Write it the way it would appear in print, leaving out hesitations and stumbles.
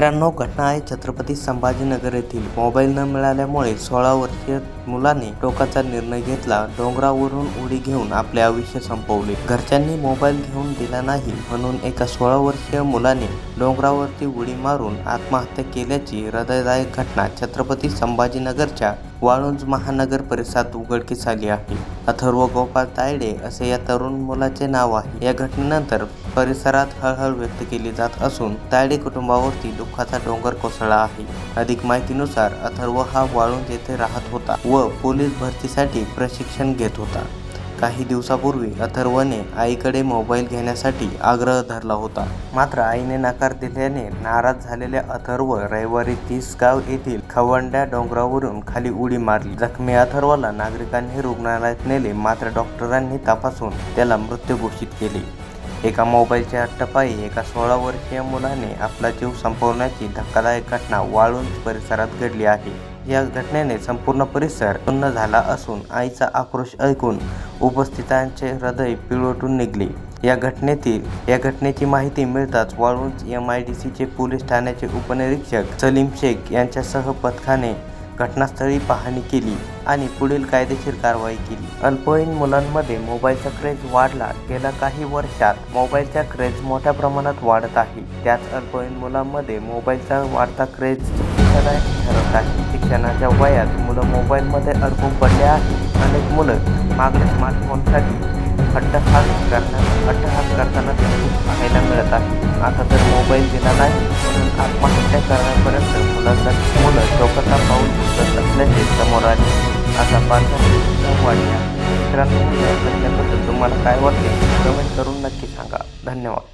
मित्रांनो, घटना आहे छत्रपती संभाजीनगर येथील. मोबाईल न मिळाल्यामुळे 16 वर्षीय मुलाने टोकाचा निर्णय घेतला. डोंगरावरून उडी घेऊन आपले आयुष्य संपवले. घरच्यांनी मोबाईल घेऊन दिला नाही म्हणून एका 16 वर्षीय मुलाने डोंगरावरती उडी मारून आत्महत्या केल्याची हृदयदायक घटना छत्रपती संभाजीनगरच्या वाळुंज महानगर परिसरात उघडकीस आली आहे. अथर्व गोपाळ तायडे असे या तरुण मुलाचे नाव आहे. या घटनेनंतर परिसरात हळहळ व्यक्त केली जात असून तायडे कुटुंबावरती दुःखाचा डोंगर कोसळला आहे. अधिक माहितीनुसार अथर्व हा वाळुंज येथे राहत होता व पोलीस भरतीसाठी प्रशिक्षण घेत होता. काही दिवसापूर्वी अथर्वने आईकडे मोबाईल घेण्यासाठी आग्रह धरला होता. मात्र आईने नकार दिल्याने नाराज झालेल्या अथर्व रविवारी तिसगाव येथील खवंड्या डोंगरावरून खाली उडी मारली. जखमी अथर्वला नागरिकांनी रुग्णालयात नेले, मात्र डॉक्टरांनी तपासून त्याला मृत घोषित केले. एका मोबाईलच्या अट्टपायी एका 16 वर्षीय मुलाने आपला जीव संपवण्याची धक्कादायक घटना वाळुंज परिसरात घडली आहे. या घटनेने संपूर्ण परिसर सुन्न झाला असून आईचा आक्रोश ऐकून उपस्थितांचे हृदय पिळवटून निघाले. या घटनेची माहिती मिळताच वाळुंज MIDCचे पोलीस ठाण्याचे उपनिरीक्षक सलीम शेख यांच्यासह पथकाने घटनास्थळी पाहणी केली आणि पुढील कायदेशीर कारवाई केली. अल्पवयीन मुलांमध्ये मोबाईलचा क्रेज वाढला. गेल्या काही वर्षात मोबाईलचा क्रेज मोठ्या प्रमाणात वाढत आहे. त्याच अल्पवयीन मुलांमध्ये मोबाईलचा वाढता क्रेज धोकादायक ठरत आहे. शिक्षणाच्या वयात मुलं मोबाईलमध्ये अडकून पडले आहेत. अनेक मुलं मागील स्मार्टफोनसाठी अट्टहास करताना पाहायला मिळत आहे. आता तर मोबाईल दिला नाही म्हणून आत्महत्या करण्यापर्यंत मुलं टोकाचा पाऊल उचलत असल्याचे समोर आले. असा पालकांचा वाढला. मित्रांनो, या घटनेबद्दल तुम्हाला काय वाटते कमेंट करून नक्की सांगा. धन्यवाद.